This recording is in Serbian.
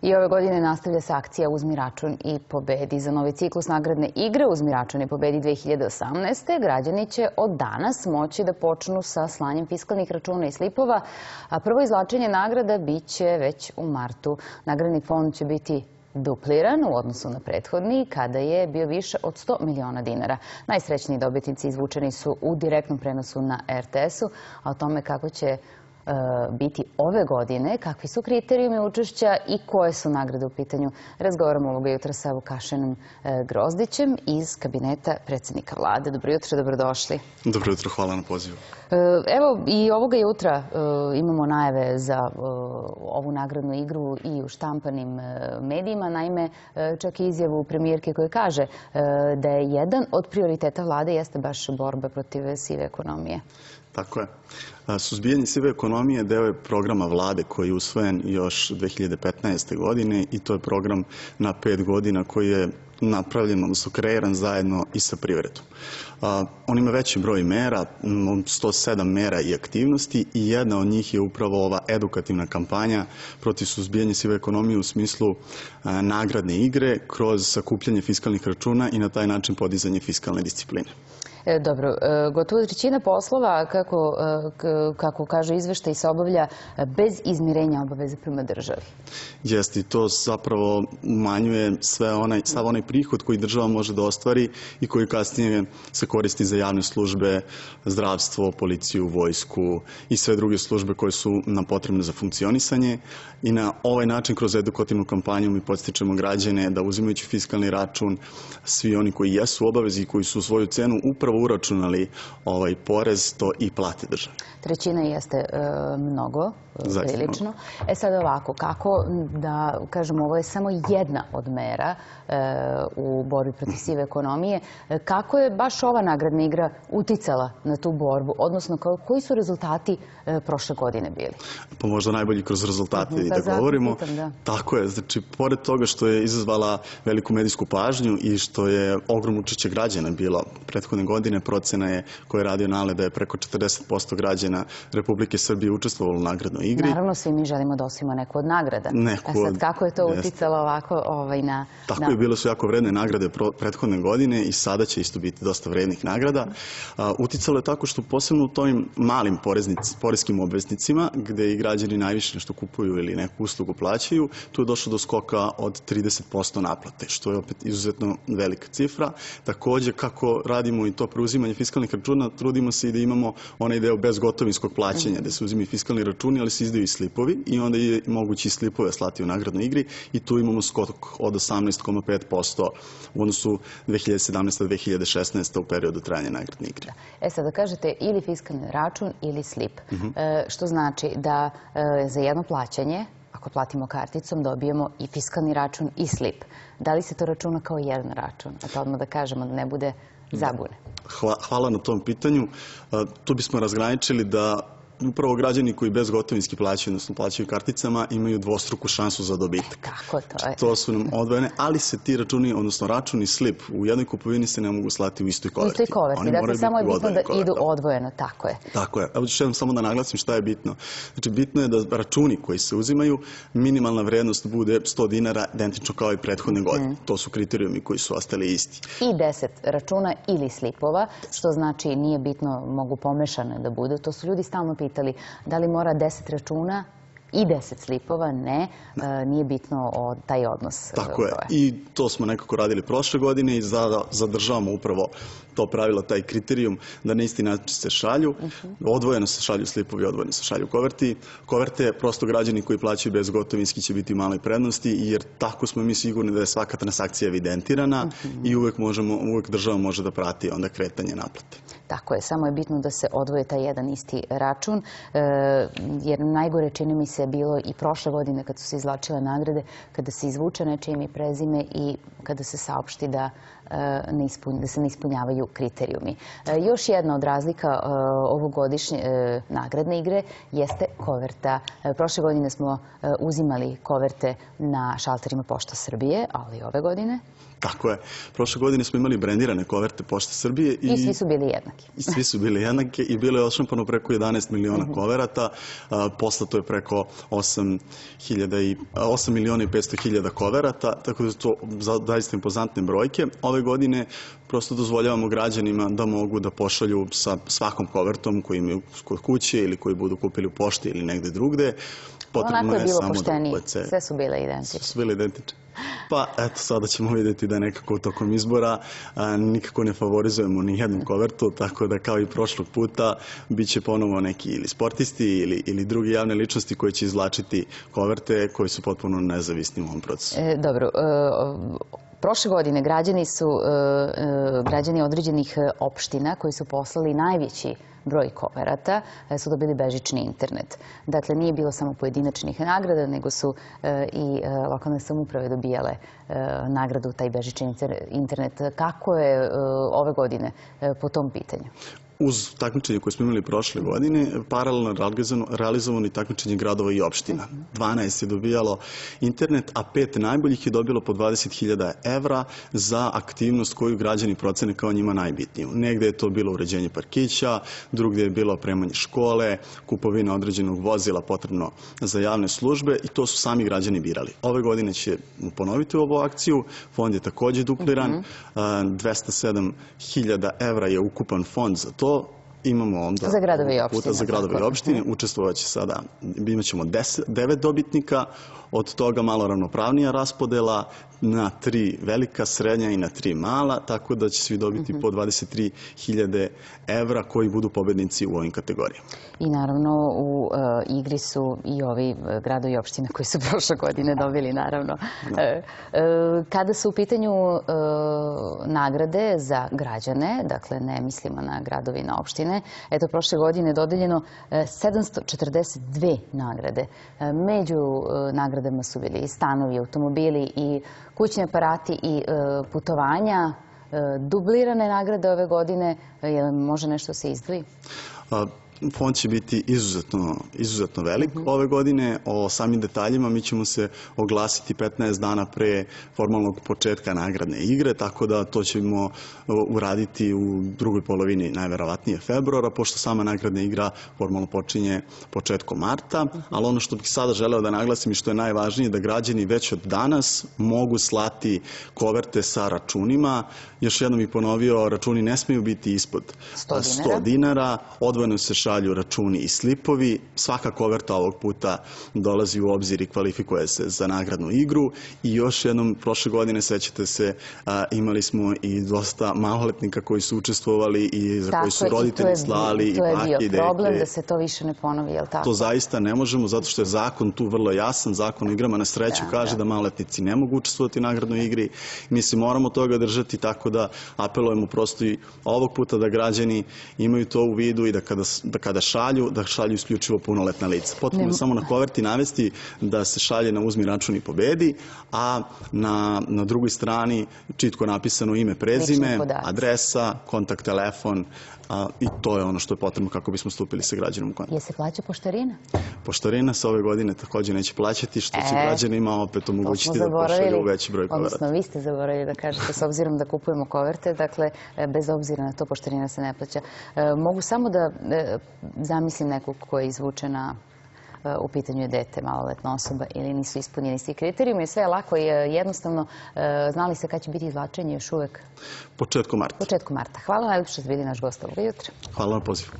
I ove godine nastavlja se akcija Uzmi račun i pobedi. Za novi ciklus nagradne igre Uzmi račun i pobedi 2018. građani će od danas moći da počnu sa slanjem fiskalnih računa i slipova, a prvo izvlačenje nagrada biće već u martu. Nagradni fond će biti dupliran u odnosu na prethodni, kada je bio više od 100 miliona dinara. Najsrećniji dobitnici izvučeni su u direktnom prenosu na RTS-u, a o tome kako će biti ove godine, kakvi su kriterijumi učešća i koje su nagrade u pitanju. Razgovaramo ovoga jutra sa Vukašinom Grozdićem iz kabineta predsjednika vlade. Dobro jutro, dobrodošli. Dobro jutro, hvala na pozivu. Evo, i ovoga jutra imamo najave za ovu nagradnu igru i u štampanim medijima. Naime, čak i izjavu premijerke koja kaže da je jedan od prioriteta vlade jeste baš borba protiv sive ekonomije. Tako je. Suzbijanje sive ekonomije deo je programa vlade koji je usvojen još 2015. godine i to je program na 5 godina koji je napravljen, odnosno kreiran zajedno i sa privredom. On ima veći broj mera, 107 mera i aktivnosti i jedna od njih je upravo ova edukativna kampanja protiv suzbijanja sive ekonomije u smislu nagradne igre kroz sakupljanje fiskalnih računa i na taj način podizanje fiskalne discipline. Dobro, gotovo trećina poslova, kako kaže izveštaj, se obavlja bez izmirenja obaveze prema državi. Jeste, i to zapravo umanjuje sav onaj prihod koji država može da ostvari i koji kasnije se koristi za javne službe, zdravstvo, policiju, vojsku i sve druge službe koje su nam potrebne za funkcionisanje. I na ovaj način, kroz edukativnu kampanju, mi podstičemo građane da, uzimajući fiskalni račun, svi oni koji jesu u obavezi i koji su svoju cenu upravo uračunali ovaj porez, to i plate državi. Trećina jeste mnogo, prilično. Sad ovako, kako da kažemo, ovo je samo jedna od mera u borbi protiv sive ekonomije. Kako je baš ova nagradna igra uticala na tu borbu, odnosno koji su rezultati prošle godine bili? Pa možda najbolji kroz rezultate i da govorimo. Tako je, znači, pored toga što je izazvala veliku medijsku pažnju i što je ogromno učešće građana bilo prethodne godine, procena je koja je radio NALED da je preko 40% građana Republike Srbije učestvovalo u nagradnoj igri. Naravno, svi mi želimo da osvojimo neku od nagrada. Sad, kako je to uticalo ovako na... Tako je, bile su jako vredne nagrade prethodne godine i sada će isto biti dosta vrednih nagrada. Uticalo je tako što posebno u tojim malim poreskim obveznicima, gde i građani najviše nešto kupuju ili neku uslugu plaćaju, tu je došlo do skoka od 30% naplate, što je opet izuzetno velika cifra. Takođe, kako radimo i to preuzimanje fiskalnih računa, trudimo se i da imamo onaj deo bezgotovinskog plaćanja, gde se uzimaju fiskalni računi, ali se izdaju i slipovi i onda je moguće i slipove slati u nagradnoj igri i tu imamo skok od 18,5% u odnosu 2017-2016 u periodu trajanja nagradne igre. Sad da kažete ili fiskalni račun ili slip, što znači da za jedno plaćanje, ako platimo karticom, dobijemo i fiskalni račun i slip. Da li se to računa kao jedan račun? A to odmah da kažemo da ne bude zabune. Hvala na tom pitanju. Tu bismo razgraničili da upravo građani koji bezgotovinski plaćaju, odnosno plaćaju karticama, imaju dvostruku šansu za dobitak. Kako to je? To su nam odvojene, ali se ti računi, odnosno račun i slip u jednoj kupovini se ne mogu slati u istoj koverti. U istoj koverti, dakle samo je bitno da idu odvojeno, tako je. Tako je. Evo ću samo da naglasim šta je bitno. Znači, bitno je da računi koji se uzimaju, minimalna vrednost bude 100 dinara, identično kao i prethodne godine. To su kriterijumi koji su ostali isti. I 10 računa ili slipova, što znači nije bitno, mogu pomešane da budu. To su ljudi stalno pitali. Da li mora 10 računa i 10 slipova? Ne, nije bitno taj odnos. Tako je. I to smo nekako radili prošle godine i zadržavamo upravo to pravilo, taj kriterijum da na isti način se šalju. Odvojeno se šalju slipovi, odvojeno se šalju koverte. Prosto građani koji plaćaju bezgotovinski će biti u maloj prednosti, jer tako smo mi sigurni da je svaka transakcija evidentirana i uvek država može da prati onda kretanje naplate. Tako je, samo je bitno da se odvoje taj jedan isti račun, jer najgore, čini mi se, bilo i prošle godine kad su se izvlačile nagrade, kada se izvuče nečije ime i prezime i kada se saopšti da se ne ispunjavaju ispunjavaju kriterijumi. Još jedna od razlika ovogodišnje nagradne igre jeste koverta. Prošle godine smo uzimali koverte na šalterima Pošta Srbije, ali ove godine? Tako je. Prošle godine smo imali brendirane koverte Pošte Srbije. I svi su bili jednaki. I svi su bili jednaki i bilo je odštampano preko 11 miliona koverata. Poslato je preko 8 miliona i 500 hiljada koverata, tako da su to zaista impozantne brojke. Ove godine prosto dozvoljavamo građanima da mogu da pošalju sa svakom kovertom koji imaju kod kuće ili koji budu kupili u pošti ili negde drugde. Onako je bilo poštenije. Sve su bile identične. Sve su bile identične. Pa eto, sada ćemo vidjeti da nekako tokom izbora nikako ne favorizujemo ni jednu kovertu, tako da kao i prošlog puta bit će ponovo neki ili sportisti ili drugi javne ličnosti koji će izvlačiti koverte koji su potpuno nezavisni u ovom procesu. Dobro. Prošle godine građani određenih opština koji su poslali najveći broj koverata su dobili bežični internet. Dakle, nije bilo samo pojedinačnih nagrada, nego su i lokalne samouprave dobijale nagradu taj bežični internet. Kako je ove godine po tom pitanju? Uz takmičenje koje smo imali prošle godine, paralelno realizovano i takmičenje gradova i opština. 12 je dobijalo internet, a 5 najboljih je dobilo po 20.000 evra za aktivnost koju građani procene kao njima najbitniju. Negde je to bilo uređenje parkića, drugde je bilo opremanje škole, kupovina određenog vozila potrebno za javne službe i to su sami građani birali. Ove godine će ponoviti ovu akciju, fond je takođe dupliran, 207.000 evra je ukupan fond za to. Imamo onda za gradove i opštine. Za gradove i opštine. Učestvovaće sada, imat ćemo 9 dobitnika, od toga malo ravnopravnija raspodela na 3 velika, srednja i na 3 mala, tako da će svi dobiti po 23.000 evra koji budu pobednici u ovim kategorijama. I naravno u igri su i ovi gradovi i opštine koji su prošle godine dobili, naravno. Kada su u pitanju nagrade za građane, dakle ne mislimo na gradove i na opštine, eto prošle godine je dodeljeno 742 nagrade. Među nagradama su bili stanovi, automobili i kućni aparati i putovanja. Dublirane nagrade ove godine, može nešto se izdvoji? Fond će biti izuzetno velik ove godine. O samim detaljima mi ćemo se oglasiti 15 dana pre formalnog početka nagradne igre, tako da to ćemo uraditi u drugoj polovini, najverovatnije februara, pošto sama nagradna igra formalno počinje početkom marta. Ali ono što bih sada želeo da naglasim i što je najvažnije, da građani već od danas mogu slati koverte sa računima. Još jednom bih ponovio, računi ne smeju biti ispod 100 dinara. Odvojeno se šalju računi i slipovi. Svaka koverta ovog puta dolazi u obzir i kvalifikuje se za nagradnu igru. I još jednom, prošle godine, sećate se, imali smo i dosta maloletnika koji su učestvovali i za koji su roditelji slali i bake i deke. To je bio problem da se to više ne ponovi, je li tako? To zaista ne možemo, zato što je zakon tu vrlo jasan. Zakon o igrama na sreću kaže da maloletnici ne mogu učestvovati u nagradnoj igri. Mi se moramo toga držati, tako da apelujemo prosto i ovog puta da građani imaju to u vidu i da kada šalju, da šalju isključivo punoletna lica. Potrebno je samo na koverti navesti da se šalje na uzmi račun i pobedi, a na drugoj strani čitko napisano ime, prezime, adresa, kontakt telefon i to je ono što je potrebno kako bismo stupili sa građanom u kontakt. Je se plaća poštarina? Poštarina se ove godine takođe neće plaćati, što će građanima opet omogućiti da pošalju veći broj koverta. Odnosno, vi ste zaboravili da kažete, s obzirom da kupujemo koverte, dakle, bez obzira na to poštarina se ne plaća. Mogu samo da zamislim nekog ko je izvučena, u pitanju je dete, maloletna osoba ili nisu ispunjeni svi kriterijumi. Sve je lako i jednostavno. Znali se kad će biti izvlačenje još uvek? Početkom marta. Početkom marta. Hvala najlepše što ste bili naš gost ovoga jutra. Hvala na pozivu.